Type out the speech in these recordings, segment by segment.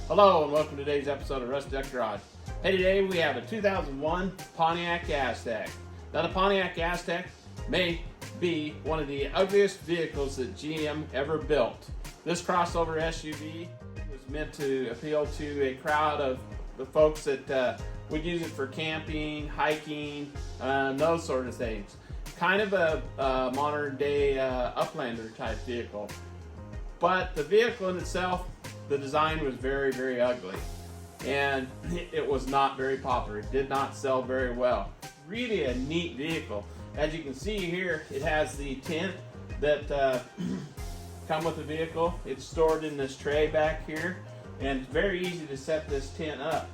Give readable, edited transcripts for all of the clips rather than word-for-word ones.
Hello and welcome to today's episode of Rusty Duck Garage. Hey, today we have a 2001 Pontiac Aztek. Now the Pontiac Aztek may be one of the ugliest vehicles that GM ever built. This crossover SUV was meant to appeal to a crowd of the folks that would use it for camping, hiking, those sort of things. Kind of a modern day uplander type vehicle. But the vehicle in itself, the design was very, very ugly. And it was not very popular. It did not sell very well. Really a neat vehicle. As you can see here, it has the tent that come with the vehicle. It's stored in this tray back here. And it's very easy to set this tent up.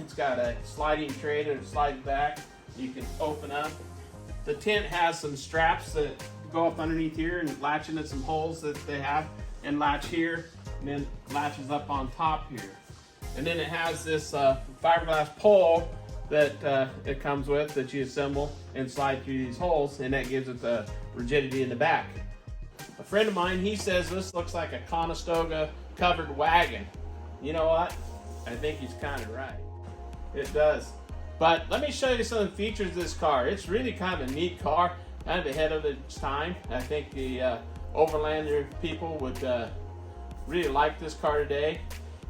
It's got a sliding tray that slides back. You can open up. The tent has some straps that go up underneath here and latch into some holes that they have, and latch here, and then latches up on top here. And then it has this fiberglass pole that it comes with that you assemble and slide through these holes, and that gives it the rigidity in the back. A friend of mine, he says this looks like a Conestoga covered wagon. You know what? I think he's kind of right. It does. But let me show you some of the features of this car. It's really kind of a neat car, kind of ahead of its time. I think the Overlander people would really like this car today.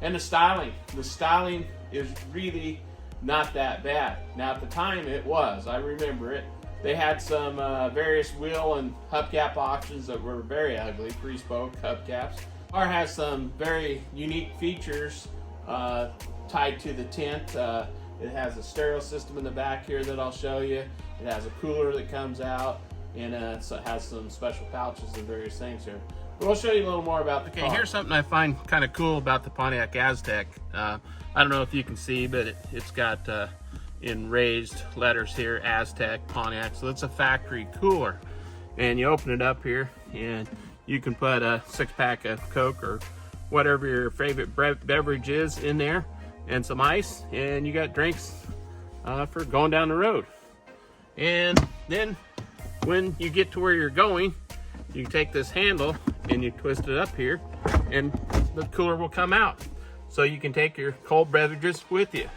And the styling. The styling is really not that bad. Now at the time it was, I remember it. They had some various wheel and hubcap options that were very ugly, pre-spoke hubcaps. The car has some very unique features tied to the tent. It has a stereo system in the back here that I'll show you. It has a cooler that comes out, and it has some special pouches and various things here. But we'll show you a little more about the car. Okay, here's something I find kind of cool about the Pontiac Aztek. I don't know if you can see, but it's got in raised letters here, Aztek, Pontiac. So it's a factory cooler. And you open it up here, and you can put a 6-pack of Coke or whatever your favorite beverage is in there, and some ice, and you got drinks for going down the road. And then when you get to where you're going, you take this handle and you twist it up here, and the cooler will come out. So you can take your cold beverages with you.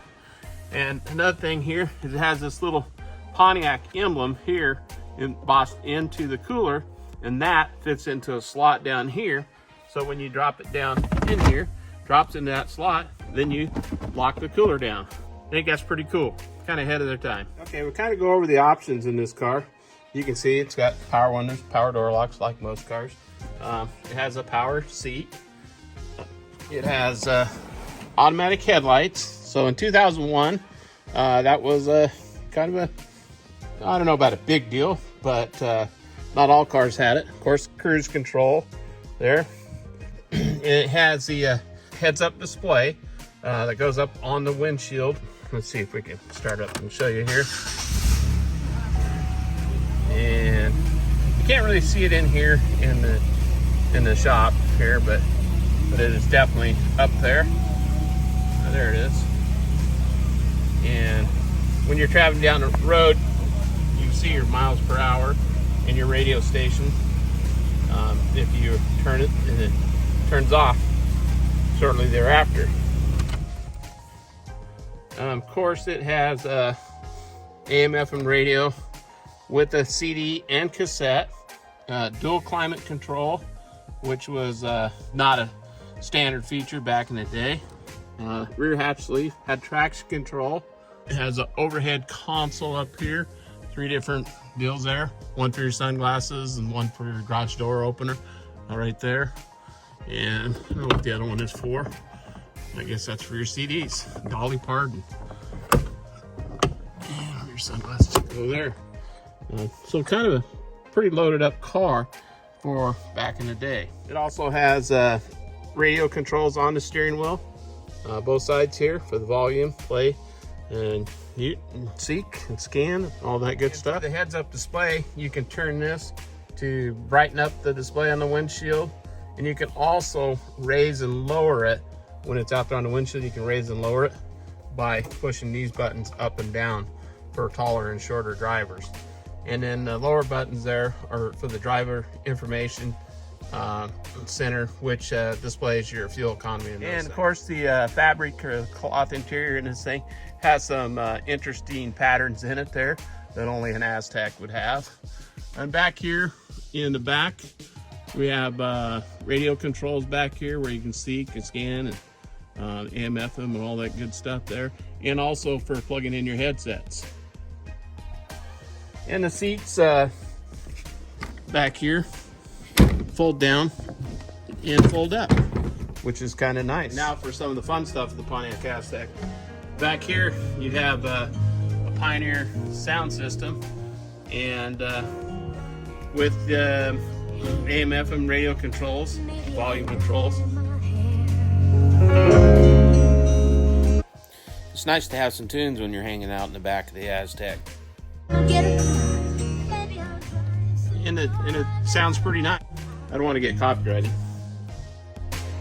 And another thing here is it has this little Pontiac emblem here embossed into the cooler, and that fits into a slot down here. So when you drop it down in here, drops into that slot, then you lock the cooler down. I think that's pretty cool. Kind of ahead of their time. Okay, we'll kind of go over the options in this car. You can see it's got power windows, power door locks like most cars. It has a power seat. It has automatic headlights. So in 2001, that was kind of a, I don't know about a big deal, but not all cars had it. Of course, cruise control there. It has the heads-up display that goes up on the windshield. Let's see if we can start up and show you here. And you can't really see it in here in the shop here, but it is definitely up there. There it is. And when you're traveling down the road, you can see your miles per hour and your radio station. If you turn it, and it turns off shortly thereafter. Of course, it has AM/FM radio with a CD and cassette, dual climate control, which was not a standard feature back in the day. Rear hatch sleeve had traction control. It has an overhead console up here, 3 different deals there, one for your sunglasses and one for your garage door opener right there. And I don't know what the other one is for. I guess that's for your CDs. Dolly Parton. And your sunglasses go there. So kind of a pretty loaded up car for back in the day. It also has radio controls on the steering wheel. Both sides here for the volume, play, and mute, and seek, and scan, all that good stuff. The heads-up display, you can turn this to brighten up the display on the windshield, and you can also raise and lower it. When it's out there on the windshield, you can raise and lower it by pushing these buttons up and down for taller and shorter drivers. And then the lower buttons there are for the driver information center, which displays your fuel economy. And of course, the fabric or cloth interior in this thing has some interesting patterns in it there that only an Aztek would have. And back here in the back, we have radio controls back here where you can see, can scan, and AM, FM, and all that good stuff there. And also for plugging in your headsets. And the seats back here fold down and fold up, which is kind of nice. Now for some of the fun stuff of the Pontiac Aztek. Back here you have a Pioneer sound system, and with the AM, FM radio controls, volume controls. It's nice to have some tunes when you're hanging out in the back of the Aztek. And it sounds pretty nice. I don't want to get copyrighted.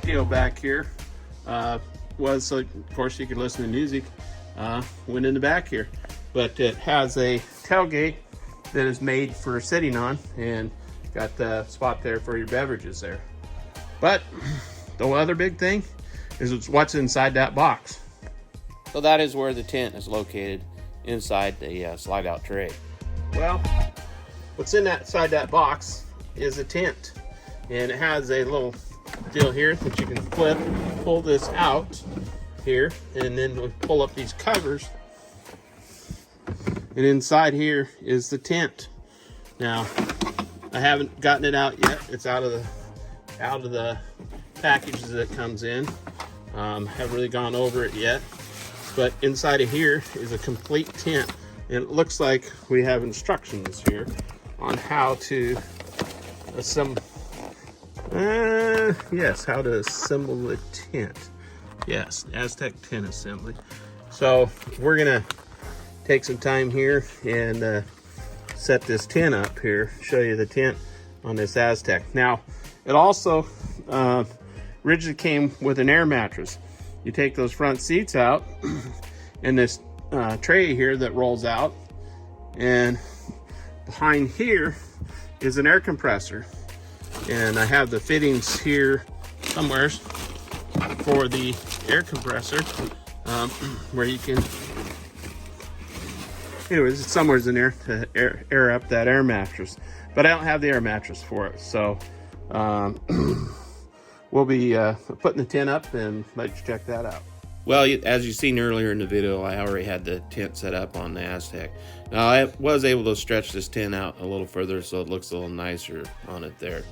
Radio back here was, so of course you could listen to music went in the back here, but it has a tailgate that is made for sitting on, and got the spot there for your beverages there. But the other big thing is what's inside that box. So that is where the tent is located, inside the slide out tray. Well, what's inside that box is a tent, and it has a little deal here that you can flip, pull this out here, and then we pull up these covers, and inside here is the tent. Now, I haven't gotten it out yet. It's out of the packages that it comes in. Haven't really gone over it yet, but inside of here is a complete tent, and it looks like we have instructions here on how to assemble. Yes, how to assemble the tent. Yes, Aztek tent assembly. So we're gonna take some time here and set this tent up here, show you the tent on this Aztek. Now, it also originally came with an air mattress. You take those front seats out and this tray here that rolls out, and behind here is an air compressor. And I have the fittings here somewhere for the air compressor, where you can, anyways, it's somewhere's in there to air up that air mattress. But I don't have the air mattress for it, so we'll be putting the tent up and let you check that out. Well, as you've seen earlier in the video, I already had the tent set up on the Aztek. Now, I was able to stretch this tent out a little further so it looks a little nicer on it there.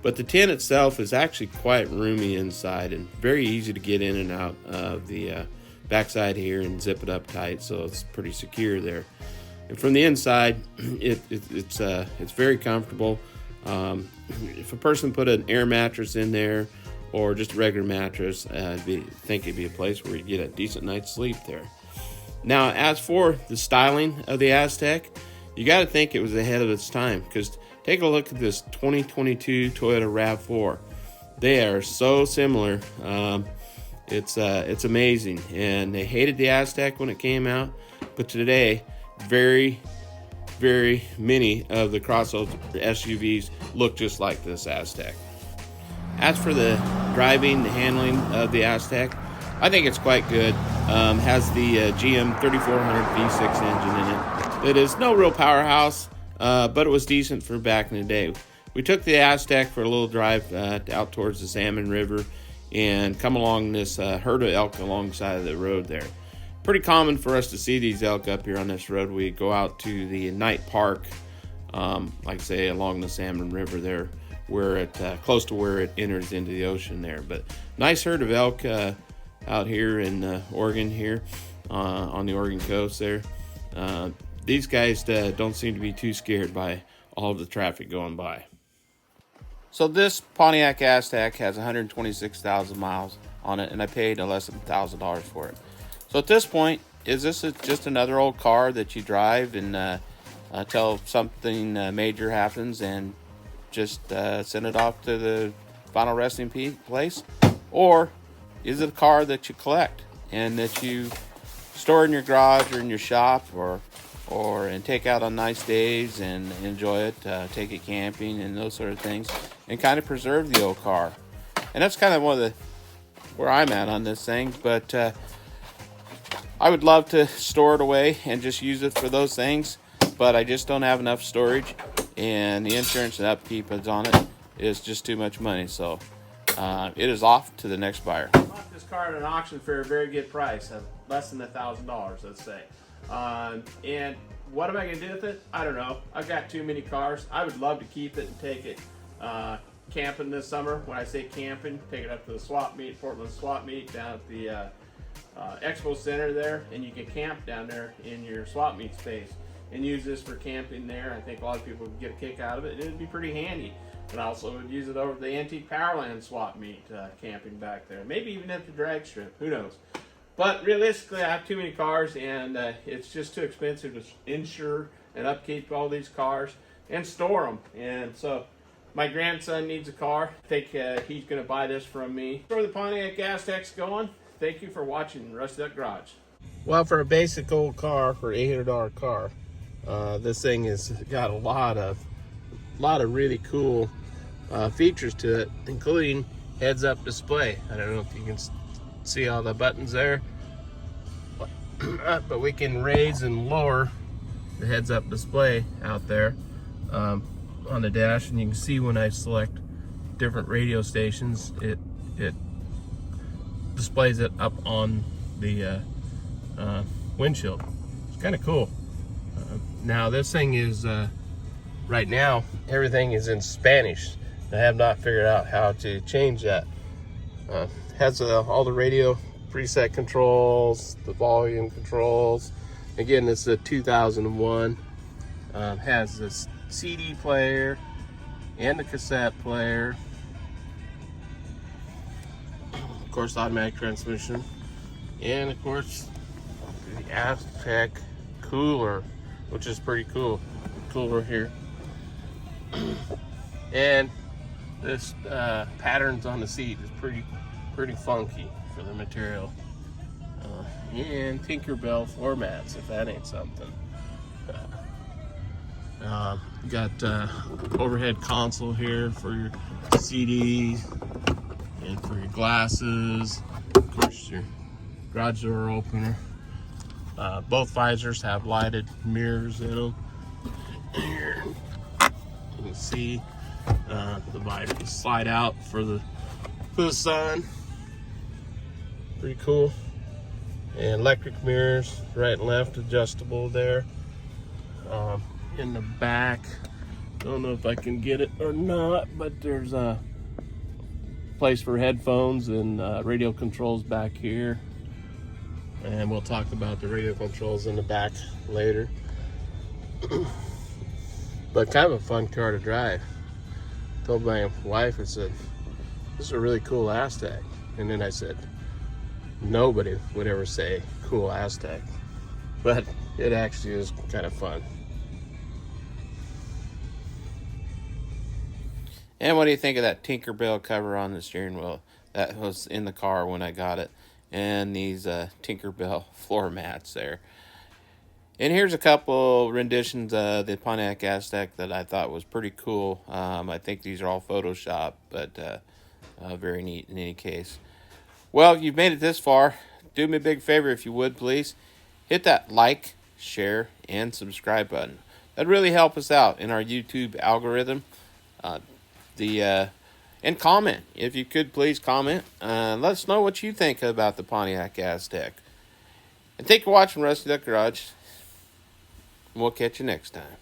But the tent itself is actually quite roomy inside and very easy to get in and out of the backside here and zip it up tight, so it's pretty secure there. And from the inside, it's very comfortable. If a person put an air mattress in there or just a regular mattress, I think it'd be a place where you get a decent night's sleep there. Now, as for the styling of the Aztek, you got to think it was ahead of its time, because take a look at this 2022 Toyota Rav4. They are so similar. It's amazing, and they hated the Aztek when it came out, but today, very many of the crossover SUVs look just like this Aztek. As for the driving, the handling of the Aztek, I think it's quite good. Has the GM 3400 V6 engine in it. It is no real powerhouse, but it was decent for back in the day. We took the Aztek for a little drive out towards the Salmon River and come along this herd of elk alongside of the road there. Pretty common for us to see these elk up here on this road. We go out to the night park, like I say, along the Salmon River there, where it close to where it enters into the ocean there. But nice herd of elk out here in Oregon here, on the Oregon coast there. These guys don't seem to be too scared by all of the traffic going by. So this Pontiac Aztek has 126,000 miles on it, and I paid less than $1,000 for it. So at this point, is this just another old car that you drive and until something major happens and just send it off to the final resting place? Or is it a car that you collect and that you store in your garage or in your shop, or and take out on nice days and enjoy it, take it camping and those sort of things? and kind of preserve the old car. And that's kind of one of the where I'm at on this thing. But I would love to store it away and just use it for those things, but I just don't have enough storage, and the insurance and upkeep that's on it is just too much money. So it is off to the next buyer. I bought this car at an auction for a very good price, of less than $1,000, let's say. And what am I going to do with it? I don't know. I've got too many cars. I would love to keep it and take it camping this summer. When I say camping, take it up to the swap meet, Portland swap meet down at the Expo Center there, and you can camp down there in your swap meet space and use this for camping there. I think a lot of people would get a kick out of it. It would be pretty handy. And I also would use it over the Antique Powerland swap meet, camping back there. Maybe even at the drag strip, who knows. But realistically, I have too many cars, and it's just too expensive to insure and upkeep all these cars and store them. And so my grandson needs a car. I think he's going to buy this from me. Where the Pontiac Aztek's going. Thank you for watching Rusty Duck Garage. Well, for a basic old car, for an $800 car, this thing has got a lot of really cool features to it, including heads-up display. I don't know if you can see all the buttons there, but we can raise and lower the heads-up display out there on the dash, and you can see when I select different radio stations, it displays it up on the windshield. It's kind of cool. Now this thing is right now everything is in Spanish. I have not figured out how to change that. Has all the radio preset controls, the volume controls. Again, it's a 2001. Has this CD player and the cassette player. Of course, automatic transmission, and of course the Aztek cooler, which is pretty cool. Cooler here, and this patterns on the seat is pretty funky for the material. And Tinkerbell floor mats, if that ain't something. Got overhead console here for your CD and for your glasses. Of course, your garage door opener. Both visors have lighted mirrors in them. Here you can see the visors slide out for the sun. Pretty cool. And electric mirrors, right and left, adjustable there. In the back, don't know if I can get it or not, but there's a place for headphones and radio controls back here. And we'll talk about the radio controls in the back later. But kind of a fun car to drive. Told my wife, I said, this is a really cool Aztek. And then I said, nobody would ever say cool Aztek. But it actually is kind of fun. And what do you think of that Tinkerbell cover on the steering wheel? That was in the car when I got it. And these Tinkerbell floor mats there. And here's a couple renditions of the Pontiac Aztek that I thought was pretty cool. I think these are all Photoshop, but very neat in any case. Well, you've made it this far. Do me a big favor if you would, please. Hit that like, share, and subscribe button. That'd really help us out in our YouTube algorithm. And comment. If you could, please comment. Let us know what you think about the Pontiac Aztek. And thank you for watching Rusty Duck Garage. We'll catch you next time.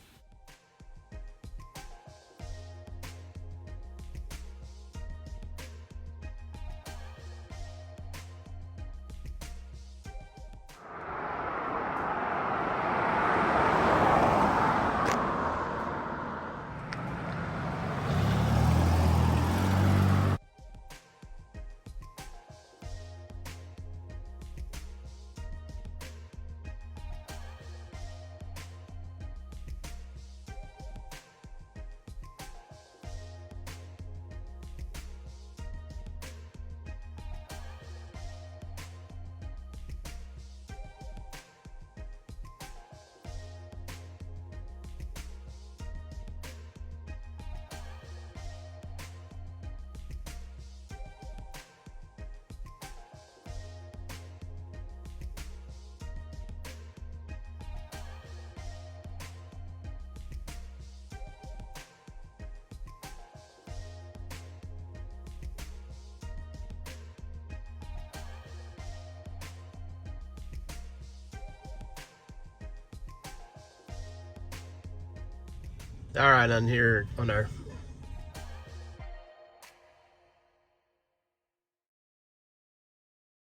All right, on here on our